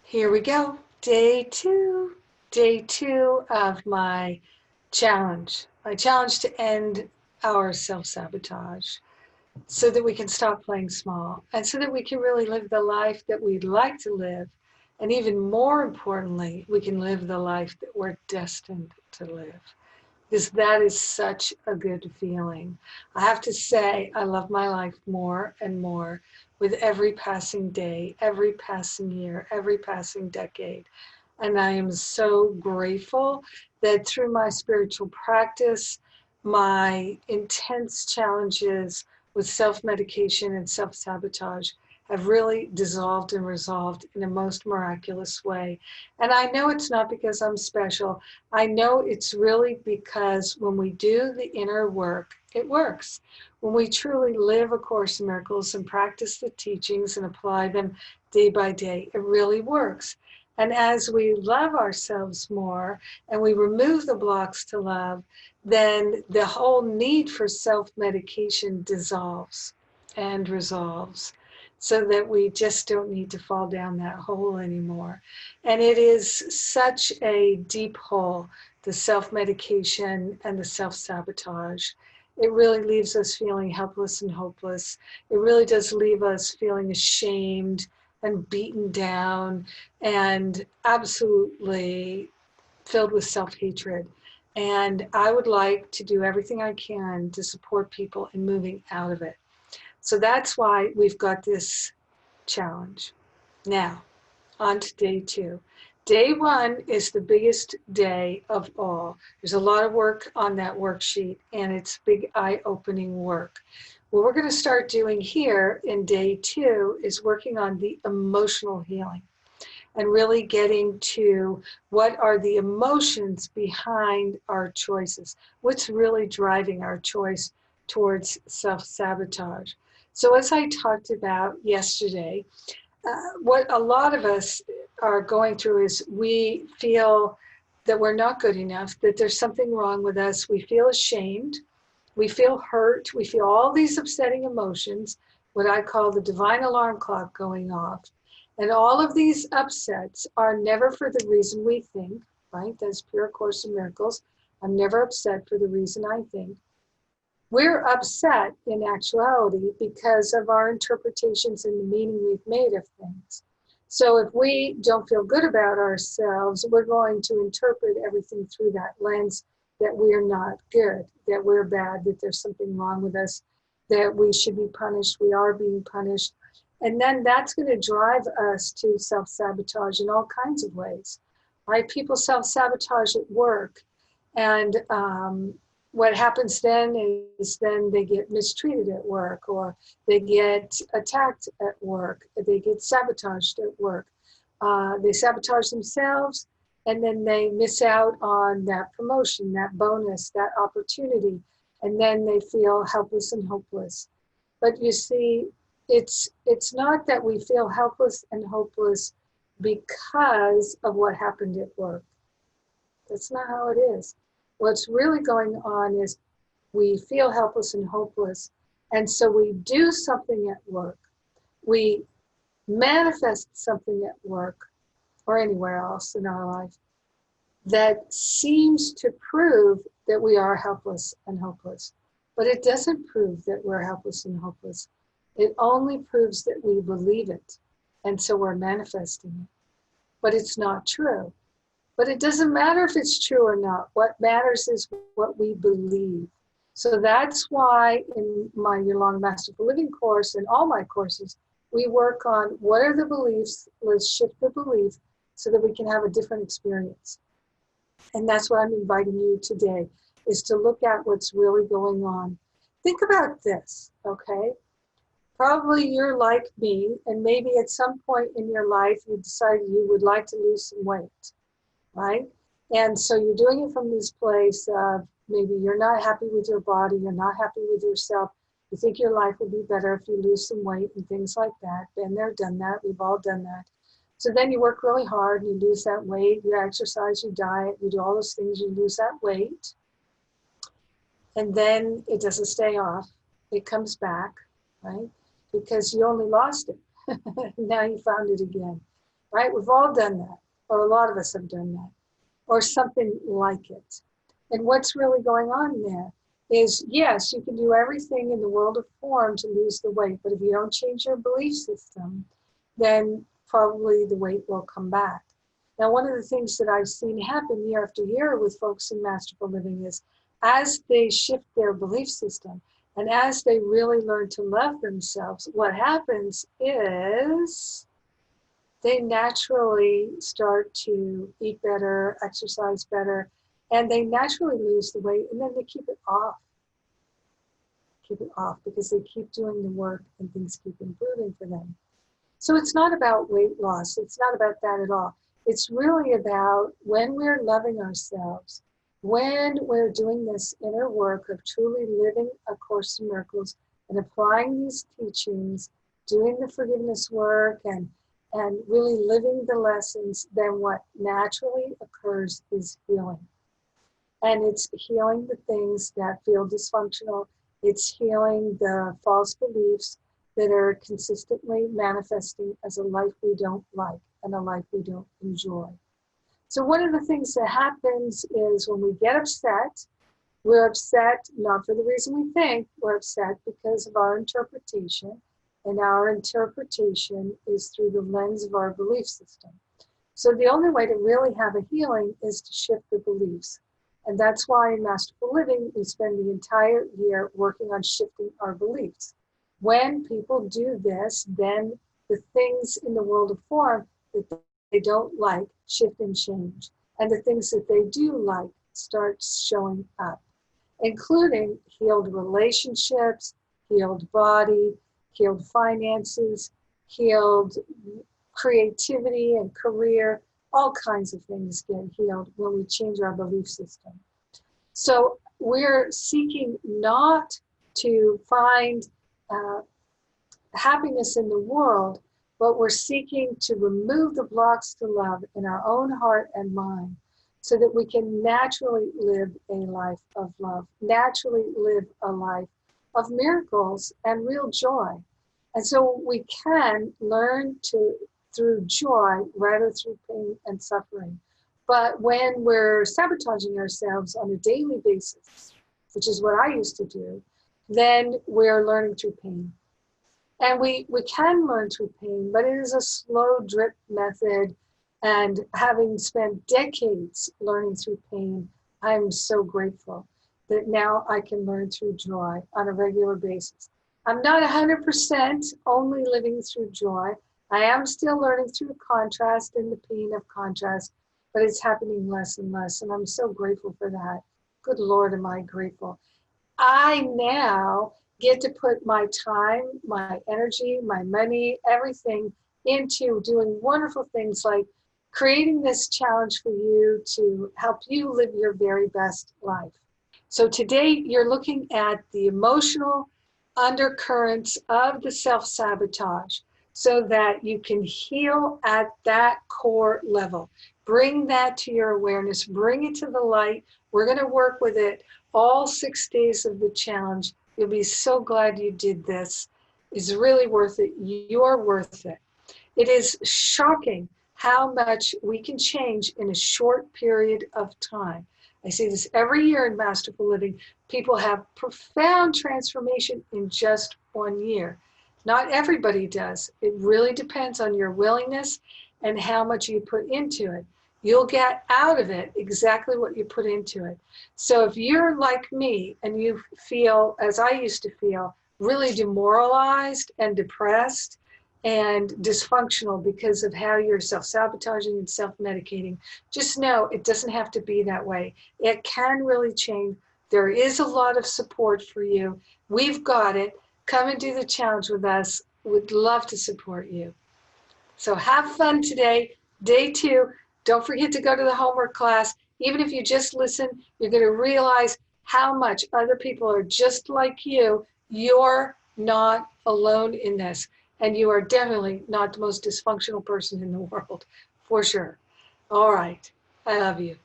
Here we go. Day two of my challenge. My challenge to end our self sabotage so that we can stop playing small and so that we can really live the life that we'd like to live. And even more importantly, we can live the life that we're destined to live. Because that is such a good feeling. I have to say, I love my life more and more with every passing day, every passing year, every passing decade. And I am so grateful that through my spiritual practice, my intense challenges with self medication and self sabotage have really dissolved and resolved in a most miraculous way. And I know it's not because I'm special. I know it's really because when we do the inner work, it works. When we truly live A Course in Miracles and practice the teachings and apply them day by day, it really works. And as we love ourselves more and we remove the blocks to love, then the whole need for self medication dissolves and resolves so that we just don't need to fall down that hole anymore. And it is such a deep hole, the self medication and the self sabotage. It really leaves us feeling helpless and hopeless. It really does leave us feeling ashamed and beaten down and absolutely filled with self hatred. And I would like to do everything I can to support people in moving out of it. So that's why we've got this challenge. Now, on to day two. Day one is the biggest day of all. There's a lot of work on that worksheet, and it's big eye-opening work. What we're going to start doing here in day two is working on the emotional healing and really getting to what are the emotions behind our choices, what's really driving our choice towards self-sabotage. So as I talked about yesterday, what a lot of us are going through is we feel that we're not good enough, that there's something wrong with us. We feel ashamed. We feel hurt. We feel all these upsetting emotions, what I call the divine alarm clock going off. And all of these upsets are never for the reason we think, right? That's pure Course in Miracles. I'm never upset for the reason I think. We're upset in actuality because of our interpretations and the meaning we've made of things. So if we don't feel good about ourselves, we're going to interpret everything through that lens that we're not good, that we're bad, that there's something wrong with us, that we should be punished, we are being punished. And then that's going to drive us to self-sabotage in all kinds of ways, right? People self-sabotage at work. And what happens then is then they get mistreated at work, or they get attacked at work, they get sabotaged at work. They sabotage themselves, and then they miss out on that promotion, that bonus, that opportunity, and then they feel helpless and hopeless. But you see, it's not that we feel helpless and hopeless because of what happened at work. That's not how it is. What's really going on is we feel helpless and hopeless, and so we do something at work. We manifest something at work or anywhere else in our life that seems to prove that we are helpless and hopeless. But it doesn't prove that we're helpless and hopeless. It only proves that we believe it, and so we're manifesting it. But it's not true. But it doesn't matter if it's true or not. What matters is what we believe. So that's why in my year-long Masterful Living course and all my courses, we work on what are the beliefs, let's shift the belief so that we can have a different experience. And that's what I'm inviting you today, is to look at what's really going on. Think about this, okay? Probably you're like me, and maybe at some point in your life you decided you would like to lose some weight. Right? And so you're doing it from this place of maybe you're not happy with your body, you're not happy with yourself, you think your life would be better if you lose some weight and things like that. Been there, done that, we've all done that. So then you work really hard, you lose that weight, you exercise, you diet, you do all those things, you lose that weight. And then it doesn't stay off, it comes back, right? Because you only lost it, now you found it again. right? We've all done that, or a lot of us have done that, or something like it. And what's really going on there is, yes, you can do everything in the world of form to lose the weight, but if you don't change your belief system, then probably the weight will come back. Now, one of the things that I've seen happen year after year with folks in Masterful Living is as they shift their belief system and as they really learn to love themselves, what happens is they naturally start to eat better, exercise better, and they naturally lose the weight, and then they keep it off because they keep doing the work and things keep improving for them. So it's not about weight loss. It's not about that at all. It's really about when we're loving ourselves, when we're doing this inner work of truly living A Course in Miracles and applying these teachings, doing the forgiveness work and really living the lessons, then what naturally occurs is healing. And it's healing the things that feel dysfunctional. It's healing the false beliefs that are consistently manifesting as a life we don't like and a life we don't enjoy. So one of the things that happens is when we get upset, we're upset not for the reason we think, we're upset because of our interpretation, and our interpretation is through the lens of our belief system. So the only way to really have a healing is to shift the beliefs. And that's why in Masterful Living, we spend the entire year working on shifting our beliefs. When people do this, then the things in the world of form that they don't like shift and change. And the things that they do like start showing up, including healed relationships, healed body, healed finances, healed creativity and career. All kinds of things get healed when we change our belief system. So we're seeking not to find happiness in the world, but we're seeking to remove the blocks to love in our own heart and mind so that we can naturally live a life of love, naturally live a life of miracles and real joy. And so we can learn to through joy rather through pain and suffering. But when we're sabotaging ourselves on a daily basis, which is what I used to do, then we're learning through pain. And we can learn through pain, but it is a slow drip method. And having spent decades learning through pain, I'm so grateful that now I can learn through joy on a regular basis. I'm not 100% only living through joy. I am still learning through contrast and the pain of contrast, but it's happening less and less. And I'm so grateful for that. Good Lord, am I grateful. I now get to put my time, my energy, my money, everything into doing wonderful things like creating this challenge for you to help you live your very best life. So today you're looking at the emotional undercurrents of the self-sabotage so that you can heal at that core level. Bring that to your awareness, bring it to the light. We're going to work with it all 6 days of the challenge. You'll be so glad you did this. It's really worth it. You're worth it. It is shocking how much we can change in a short period of time. I say this every year in Masterful Living. People have profound transformation in just 1 year. Not everybody does. It really depends on your willingness and how much you put into it. You'll get out of it exactly what you put into it. So if you're like me and you feel, as I used to feel, really demoralized and depressed and dysfunctional because of how you're self-sabotaging and self-medicating, just know it doesn't have to be that way. It can really change. There is a lot of support for you. We've got it. Come and do the challenge with us. We'd love to support you. So have fun today. Day 2. Don't forget to go to the homework class. Even if you just listen, you're going to realize how much other people are just like you. You're not alone in this. And you are definitely not the most dysfunctional person in the world, for sure. All right. I love you.